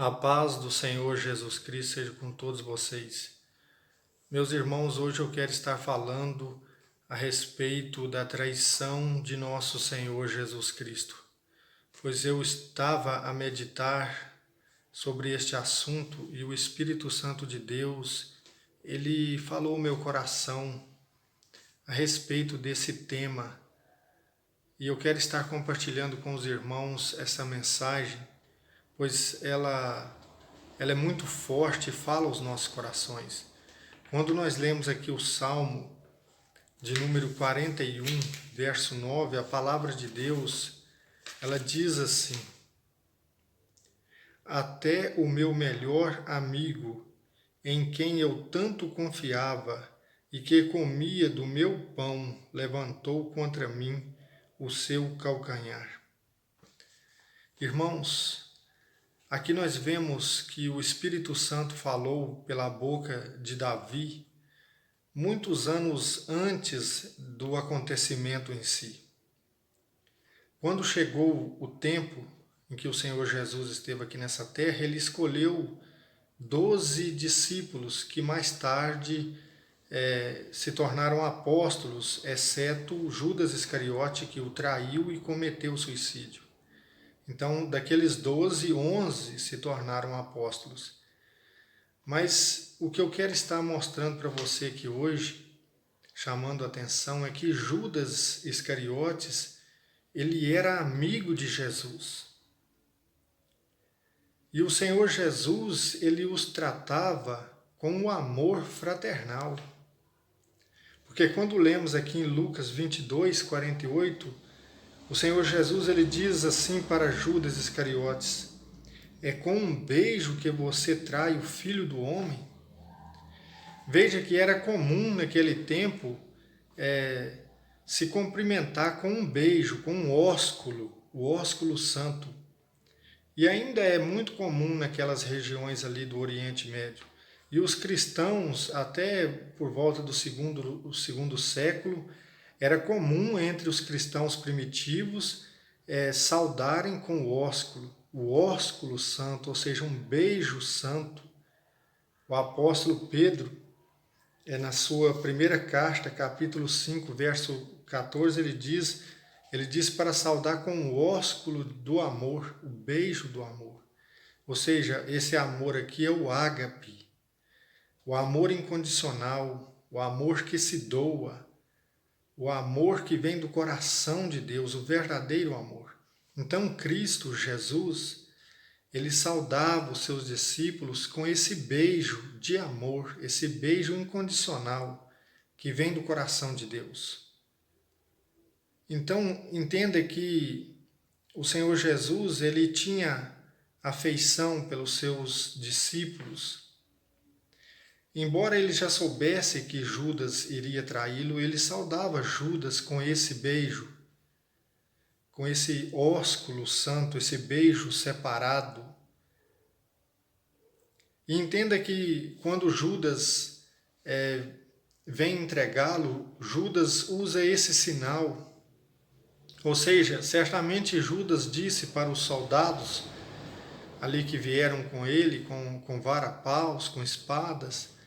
A paz do Senhor Jesus Cristo seja com todos vocês. Meus irmãos, hoje eu quero estar falando a respeito da traição de nosso Senhor Jesus Cristo, pois eu estava a meditar sobre este assunto e o Espírito Santo de Deus, ele falou ao meu coração a respeito desse tema e eu quero estar compartilhando com os irmãos essa mensagem, pois ela é muito forte e fala aos nossos corações. Quando nós lemos aqui o Salmo de número 41, verso 9, a palavra de Deus, ela diz assim: até o meu melhor amigo, em quem eu tanto confiava e que comia do meu pão, levantou contra mim o seu calcanhar. Irmãos, aqui nós vemos que o Espírito Santo falou pela boca de Davi muitos anos antes do acontecimento em si. Quando chegou o tempo em que o Senhor Jesus esteve aqui nessa terra, ele escolheu 12 discípulos que mais tarde se tornaram apóstolos, exceto Judas Iscariote, que o traiu e cometeu suicídio. Então, daqueles 12, 11 se tornaram apóstolos. Mas o que eu quero estar mostrando para você aqui hoje, chamando a atenção, é que Judas Iscariotes, ele era amigo de Jesus. E o Senhor Jesus, ele os tratava com um amor fraternal. Porque quando lemos aqui em Lucas 22, 48, o Senhor Jesus, ele diz assim para Judas Iscariotes: é com um beijo que você trai o Filho do Homem? Veja que era comum naquele tempo se cumprimentar com um beijo, com um ósculo, o ósculo santo. E ainda é muito comum naquelas regiões ali do Oriente Médio. E os cristãos, até por volta do segundo século, era comum entre os cristãos primitivos saudarem com o ósculo santo, ou seja, um beijo santo. O apóstolo Pedro, na sua primeira carta, capítulo 5, verso 14, ele diz para saudar com o ósculo do amor, o beijo do amor. Ou seja, esse amor aqui é o ágape, o amor incondicional, o amor que se doa, o amor que vem do coração de Deus, o verdadeiro amor. Então Cristo, Jesus, ele saudava os seus discípulos com esse beijo de amor, esse beijo incondicional que vem do coração de Deus. Então, entenda que o Senhor Jesus, ele tinha afeição pelos seus discípulos. Embora ele já soubesse que Judas iria traí-lo, ele saudava Judas com esse beijo, com esse ósculo santo, esse beijo separado. E entenda que quando Judas vem entregá-lo, Judas usa esse sinal. Ou seja, certamente Judas disse para os soldados ali que vieram com ele, com vara-paus, com espadas,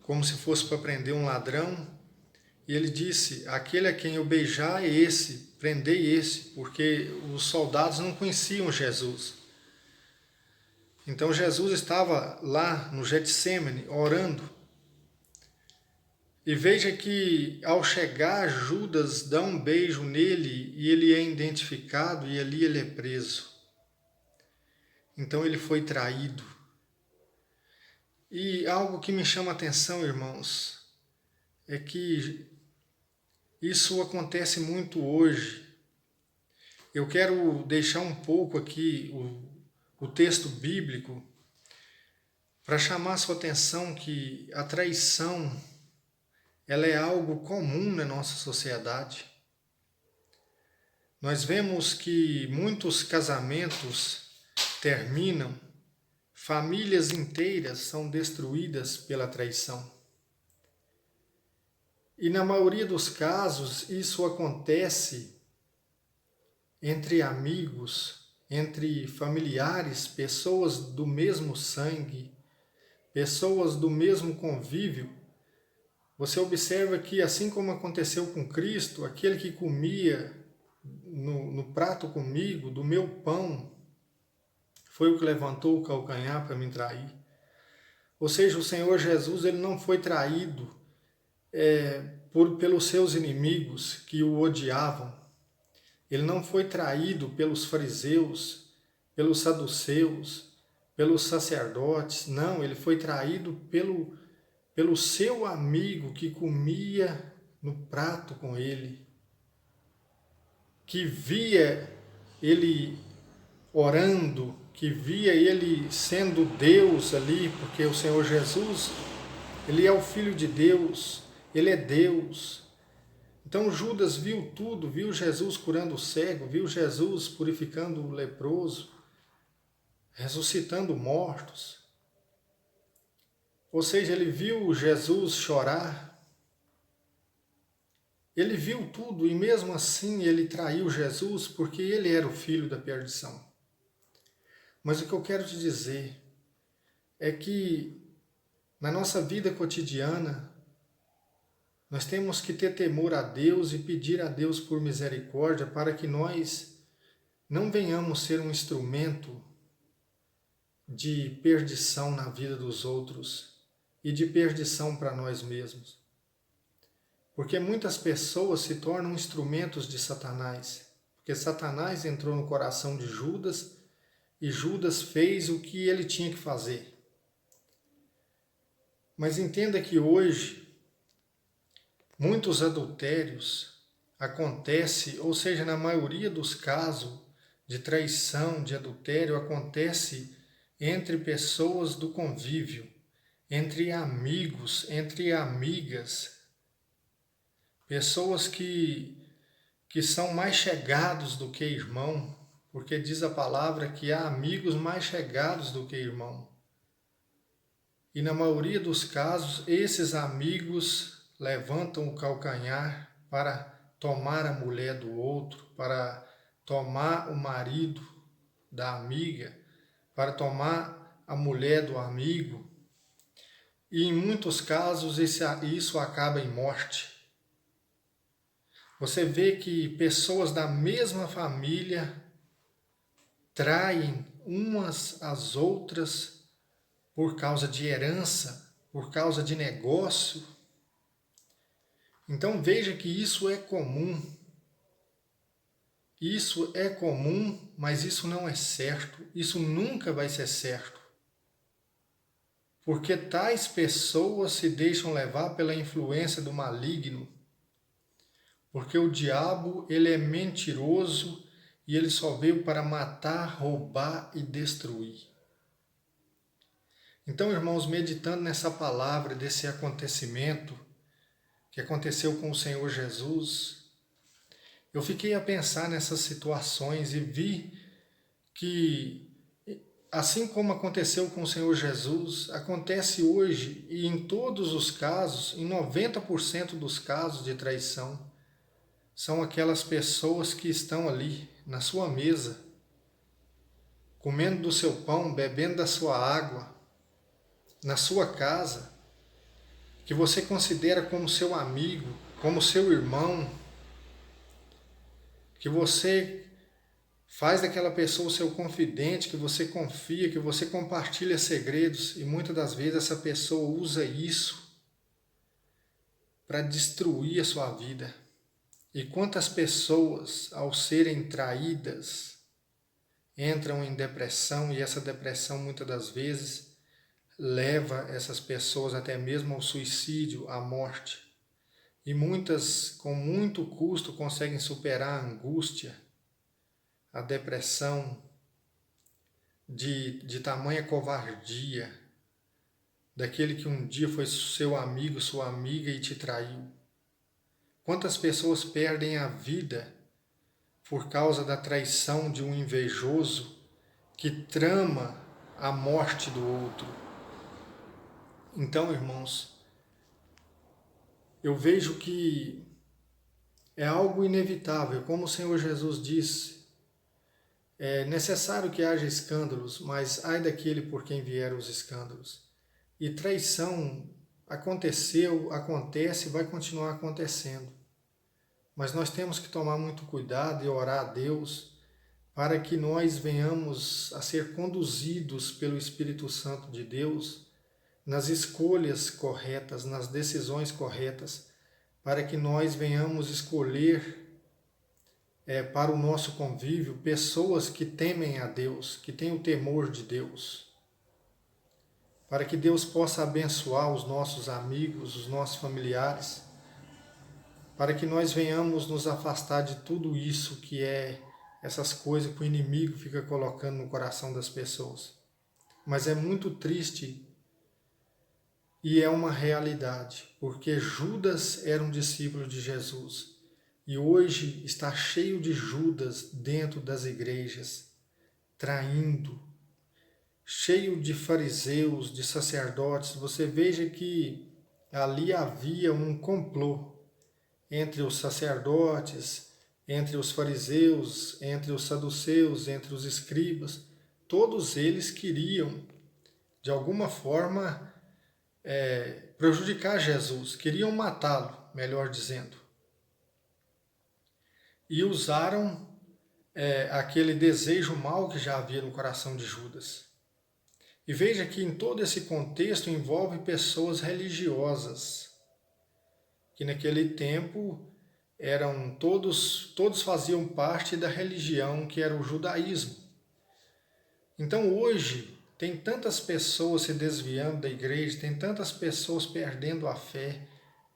como se fosse para prender um ladrão, e ele disse: aquele a quem eu beijar é esse, prendei esse, porque os soldados não conheciam Jesus. Então Jesus estava lá no Getsêmani orando. E veja que ao chegar, Judas dá um beijo nele e ele é identificado e ali ele é preso. Então ele foi traído. E algo que me chama a atenção, irmãos, é que isso acontece muito hoje. Eu quero deixar um pouco aqui o texto bíblico para chamar a sua atenção que a traição, ela é algo comum na nossa sociedade. Nós vemos que muitos casamentos terminam, famílias inteiras são destruídas pela traição. E na maioria dos casos, isso acontece entre amigos, entre familiares, pessoas do mesmo sangue, pessoas do mesmo convívio, você observa que, assim como aconteceu com Cristo, aquele que comia no prato comigo, do meu pão, foi o que levantou o calcanhar para me trair. Ou seja, o Senhor Jesus, ele não foi traído pelos seus inimigos que o odiavam. Ele não foi traído pelos fariseus, pelos saduceus, pelos sacerdotes. Não, ele foi traído pelo seu amigo que comia no prato com ele, que via ele orando, que via ele sendo Deus ali, porque o Senhor Jesus, ele é o Filho de Deus, ele é Deus. Então Judas viu tudo, viu Jesus curando o cego, viu Jesus purificando o leproso, ressuscitando mortos. Ou seja, ele viu Jesus chorar, ele viu tudo e mesmo assim ele traiu Jesus porque ele era o filho da perdição. Mas o que eu quero te dizer é que na nossa vida cotidiana nós temos que ter temor a Deus e pedir a Deus por misericórdia para que nós não venhamos ser um instrumento de perdição na vida dos outros e de perdição para nós mesmos. Porque muitas pessoas se tornam instrumentos de Satanás, porque Satanás entrou no coração de Judas e Judas fez o que ele tinha que fazer. Mas entenda que hoje muitos adultérios acontecem, ou seja, na maioria dos casos de traição, de adultério, acontece entre pessoas do convívio, entre amigos, entre amigas, pessoas que são mais chegados do que irmão, porque diz a palavra que há amigos mais chegados do que irmão. E na maioria dos casos, esses amigos levantam o calcanhar para tomar a mulher do outro, para tomar o marido da amiga, para tomar a mulher do amigo. E em muitos casos isso acaba em morte. Você vê que pessoas da mesma família traem umas às outras por causa de herança, por causa de negócio. Então veja que isso é comum. Isso é comum, mas isso não é certo. Isso nunca vai ser certo. Porque tais pessoas se deixam levar pela influência do maligno. Porque o diabo, ele é mentiroso e ele só veio para matar, roubar e destruir. Então, irmãos, meditando nessa palavra, desse acontecimento que aconteceu com o Senhor Jesus, eu fiquei a pensar nessas situações e vi que, assim como aconteceu com o Senhor Jesus, acontece hoje e em todos os casos, em 90% dos casos de traição, são aquelas pessoas que estão ali na sua mesa, comendo do seu pão, bebendo da sua água, na sua casa, que você considera como seu amigo, como seu irmão, que você faz daquela pessoa o seu confidente, que você confia, que você compartilha segredos e muitas das vezes essa pessoa usa isso para destruir a sua vida. E quantas pessoas, ao serem traídas, entram em depressão e essa depressão muitas das vezes leva essas pessoas até mesmo ao suicídio, à morte. E muitas, com muito custo, conseguem superar a angústia, a depressão, de tamanha covardia, daquele que um dia foi seu amigo, sua amiga e te traiu. Quantas pessoas perdem a vida por causa da traição de um invejoso que trama a morte do outro? Então, irmãos, eu vejo que é algo inevitável, como o Senhor Jesus disse, É necessário que haja escândalos, mas ai daquele por quem vieram os escândalos. E traição aconteceu, acontece e vai continuar acontecendo. Mas nós temos que tomar muito cuidado e orar a Deus para que nós venhamos a ser conduzidos pelo Espírito Santo de Deus nas escolhas corretas, nas decisões corretas, para que nós venhamos escolher para o nosso convívio pessoas que temem a Deus, que têm o temor de Deus, para que Deus possa abençoar os nossos amigos, os nossos familiares, para que nós venhamos nos afastar de tudo isso que é essas coisas que o inimigo fica colocando no coração das pessoas. Mas é muito triste e é uma realidade, porque Judas era um discípulo de Jesus e hoje está cheio de Judas dentro das igrejas, traindo, cheio de fariseus, de sacerdotes. Você veja que ali havia um complô entre os sacerdotes, entre os fariseus, entre os saduceus, entre os escribas. Todos eles queriam, de alguma forma, prejudicar Jesus, queriam matá-lo, melhor dizendo. E usaram aquele desejo mau que já havia no coração de Judas. E veja que em todo esse contexto envolve pessoas religiosas, que naquele tempo eram todos faziam parte da religião que era o judaísmo. Então hoje tem tantas pessoas se desviando da igreja, tem tantas pessoas perdendo a fé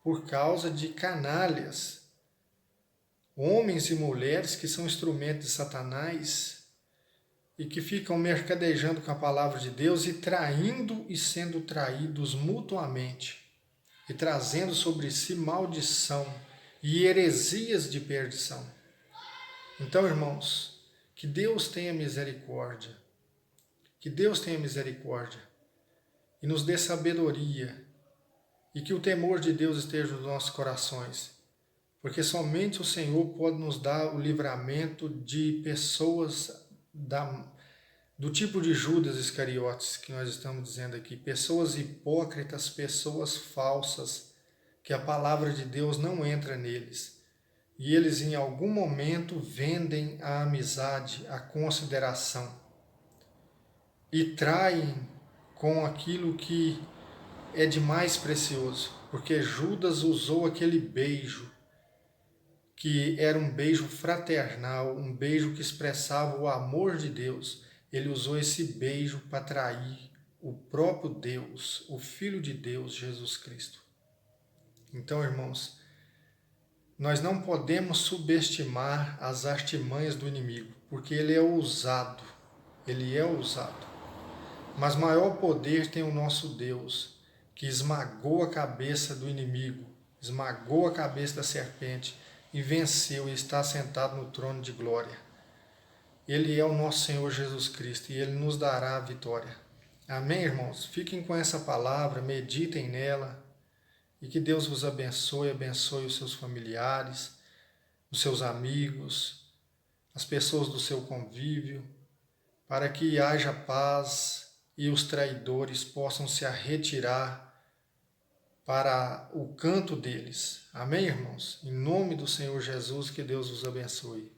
por causa de canalhas, homens e mulheres que são instrumentos de Satanás e que ficam mercadejando com a palavra de Deus e traindo e sendo traídos mutuamente e trazendo sobre si maldição e heresias de perdição. Então, irmãos, que Deus tenha misericórdia, que Deus tenha misericórdia e nos dê sabedoria e que o temor de Deus esteja nos nossos corações, porque somente o Senhor pode nos dar o livramento de pessoas do tipo de Judas Iscariotes que nós estamos dizendo aqui, pessoas hipócritas, pessoas falsas, que a palavra de Deus não entra neles. E eles em algum momento vendem a amizade, a consideração e traem com aquilo que é de mais precioso, porque Judas usou aquele beijo, que era um beijo fraternal, um beijo que expressava o amor de Deus. Ele usou esse beijo para trair o próprio Deus, o Filho de Deus, Jesus Cristo. Então, irmãos, nós não podemos subestimar as artimanhas do inimigo, porque ele é ousado, Mas maior poder tem o nosso Deus, que esmagou a cabeça do inimigo, esmagou a cabeça da serpente e venceu e está sentado no trono de glória. Ele é o nosso Senhor Jesus Cristo e Ele nos dará a vitória. Amém, irmãos? Fiquem com essa palavra, meditem nela e que Deus vos abençoe, abençoe os seus familiares, os seus amigos, as pessoas do seu convívio, para que haja paz e os traidores possam se retirar para o canto deles. Amém, irmãos? Em nome do Senhor Jesus, que Deus vos abençoe.